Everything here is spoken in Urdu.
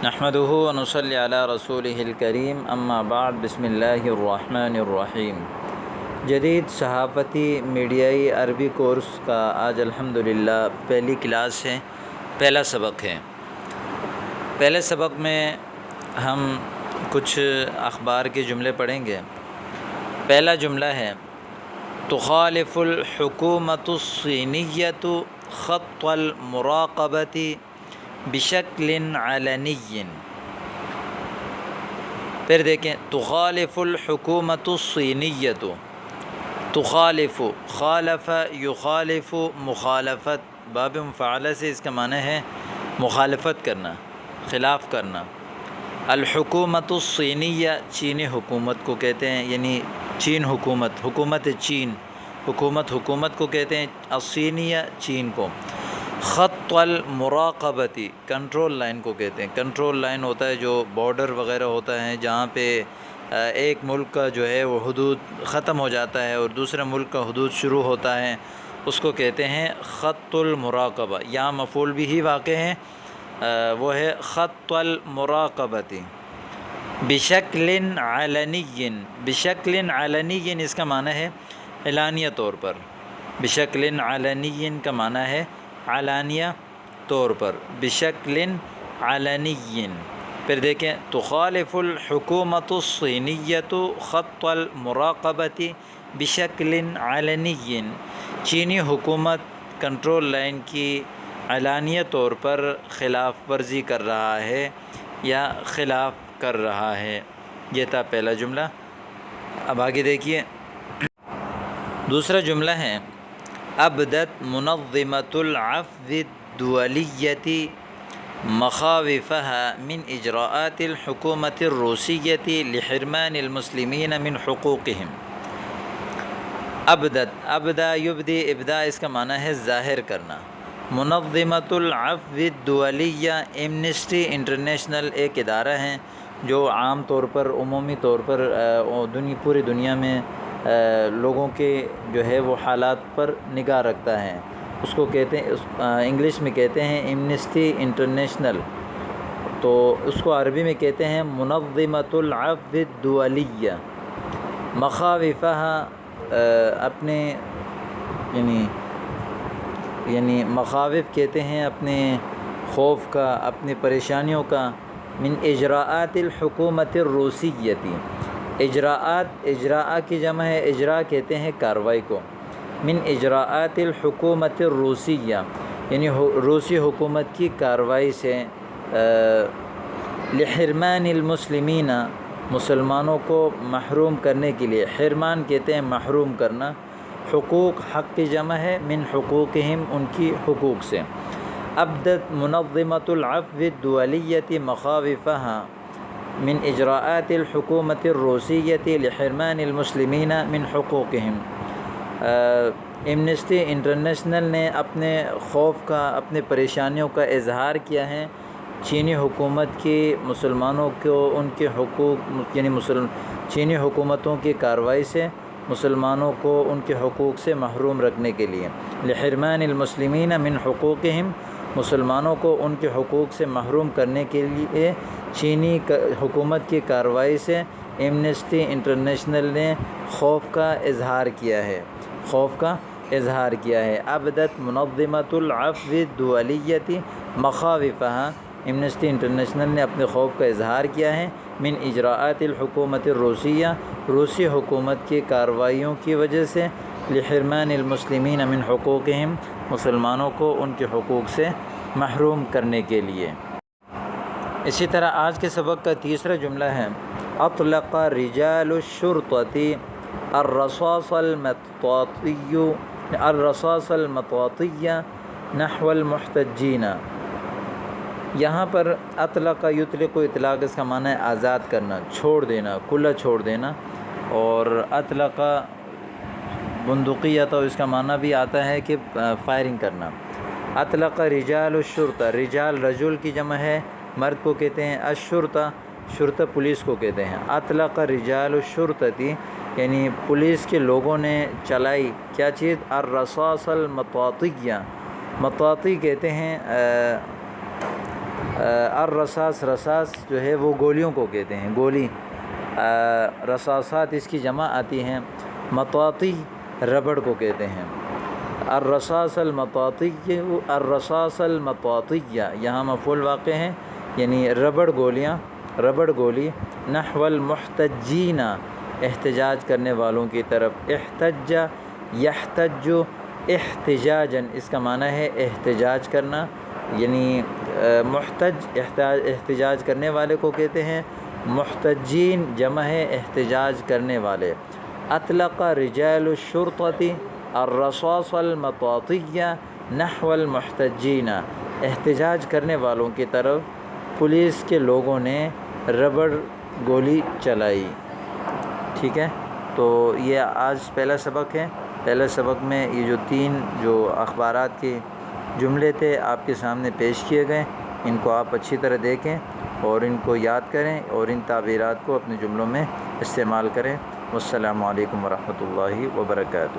نحمده ونصلي علی رسولہ الکریم اما بعد بسم اللہ الرحمن الرحیم۔ جدید صحافتی میڈیائی عربی کورس کا آج الحمدللہ پہلی کلاس ہے، پہلا سبق ہے۔ پہلے سبق میں ہم کچھ اخبار کے جملے پڑھیں گے۔ پہلا جملہ ہے تخالف الحکومت الصینیۃ خط المراقبۃ بشکل علنی۔ پھر دیکھیں تخالف الحکومت الصینیۃ، تخالف خالف یخالف مخالفت، باب مفعلہ سے اس کا معنی ہے مخالفت کرنا، خلاف کرنا۔ الحکومت الصینیہ چینی حکومت کو کہتے ہیں، یعنی چین حکومت، حکومت چین، حکومت کو کہتے ہیں، الصینیہ چین کو۔ خط المراقبتی کنٹرول لائن کو کہتے ہیں۔ کنٹرول لائن ہوتا ہے جو بارڈر وغیرہ ہوتا ہے، جہاں پہ ایک ملک کا جو ہے وہ حدود ختم ہو جاتا ہے اور دوسرے ملک کا حدود شروع ہوتا ہے، اس کو کہتے ہیں خط المراقبہ۔ یہاں مفعول بھی ہی واقع ہے، وہ ہے خط المراقبتی بشکل علنی۔ بشکل علنی اس کا معنی ہے اعلانیہ طور پر، بشکل علنی کا معنی ہے علانیہ طور پر، بشکل علنی۔ پھر دیکھیں تخالف الحکومت الصینیۃ خط المراقبۃ بشکل علنی۔ چینی حکومت کنٹرول لائن کی علانیہ طور پر خلاف ورزی کر رہا ہے یا خلاف کر رہا ہے۔ یہ تھا پہلا جملہ۔ اب آگے دیکھیے دوسرا جملہ ہے ابدت منظمۃ العفو الدولیۃ مخاوفها من اجراءات الحکومت الروسیۃ لحرمان المسلمین من حقوقهم۔ ابدت، ابدا یبدی، ابدا اس کا معنی ہے ظاہر کرنا۔ منظمۃ العفو الدولیہ ایمنسٹی انٹرنیشنل ایک ادارہ ہے جو عام طور پر، عمومی طور پر پوری دنیا میں لوگوں کے جو ہے وہ حالات پر نگاہ رکھتا ہے۔ اس کو کہتے ہیں، انگلش میں کہتے ہیں ایمنسٹی انٹرنیشنل، تو اس کو عربی میں کہتے ہیں منظمۃ العفو الدولیہ۔ مخاوفها اپنے یعنی مخاوف کہتے ہیں اپنے خوف کا، اپنی پریشانیوں کا، من اجراءات الحکومت الروسیۃ۔ اجراءات، اجراء کی جمع ہے، اجراء کہتے ہیں کاروائی کو۔ من اجراءات الحکومت الروسیہ یعنی روسی حکومت کی کاروائی سے، لحرمان المسلمین مسلمانوں کو محروم کرنے کے لیے۔ حرمان کہتے ہیں محروم کرنا، حقوق حق کی جمع ہے، من حقوقہم ان کی حقوق سے۔ ابدت منظمۃ العفو الدولیۃ مخاوفها من اجراءات الحکومت الروسیۃ لحرمان المسلمین من حقوقہم۔ ایمنسٹی انٹرنیشنل نے اپنے خوف کا، اپنے پریشانیوں کا اظہار کیا ہے چینی حکومت کی مسلمانوں کو ان کے حقوق، یعنی چینی حکومتوں کی کارروائی سے مسلمانوں کو ان کے حقوق سے محروم رکھنے کے لیے۔ لحرمان المسلمین من حقوقہم، مسلمانوں کو ان کے حقوق سے محروم کرنے کے لیے چینی حکومت کی کارروائی سے ایمنسٹی انٹرنیشنل نے خوف کا اظہار کیا ہے، خوف کا اظہار کیا ہے۔ ابدت منظمۃ العفو الدولیۃ مخاوفها، ایمنسٹی انٹرنیشنل نے اپنے خوف کا اظہار کیا ہے من اجراءات الحکومت الروسیہ، روسی حکومت کی کارروائیوں کی وجہ سے، لحرمان المسلمین من حقوقہم، مسلمانوں کو ان کے حقوق سے محروم کرنے کے لیے۔ اسی طرح آج کے سبق کا تیسرا جملہ ہے اطلق رجال الشرطۃ الرصاص المطاطی نحو المحتجین۔ یہاں پر اطلق یطلق اطلاق اس کا معنی ہے آزاد کرنا، چھوڑ دینا، کھلا چھوڑ دینا، اور اطلق بندقیہ تو اس کا معنی بھی آتا ہے کہ فائرنگ کرنا۔ اطلق رجال الشرطہ، رجال رجل کی جمع ہے، مرد کو کہتے ہیں الشرطہ، شرطہ پولیس کو کہتے ہیں۔ اطلق رجال الشرطتی یعنی پولیس کے لوگوں نے چلائی کیا چیز؟ الرصاص المطاطیہ، مطاطی کہتے ہیں الرصاص، رصاص جو ہے وہ گولیوں کو کہتے ہیں، گولی، رصاصات اس کی جمع آتی ہیں۔ مطاطی ربڑ کو کہتے ہیں۔ الرصاص المطاطی، الرصاص المطاطیہ یہاں مفعول واقع ہیں، یعنی ربڑ گولیاں، ربڑ گولی۔ نحو المحتجین، احتجاج کرنے والوں کی طرف۔ احتج یحتج احتجاجاً، اس کا معنی ہے احتجاج کرنا، یعنی محتج احتجاج کرنے والے کو کہتے ہیں، محتجین جمع ہے احتجاج کرنے والے۔ اطلق رجال الشرطۃ الرصاص المطاطیہ نحو المحتجین، احتجاج کرنے والوں کی طرف پولیس کے لوگوں نے ربڑ گولی چلائی۔ ٹھیک ہے، تو یہ آج پہلا سبق ہے۔ پہلے سبق میں یہ جو 3 جو اخبارات کے جملے تھے آپ کے سامنے پیش کیے گئے، ان کو آپ اچھی طرح دیکھیں اور ان کو یاد کریں اور ان تعبیرات کو اپنے جملوں میں استعمال کریں۔ والسلام علیکم ورحمۃ اللہ وبرکاتہ۔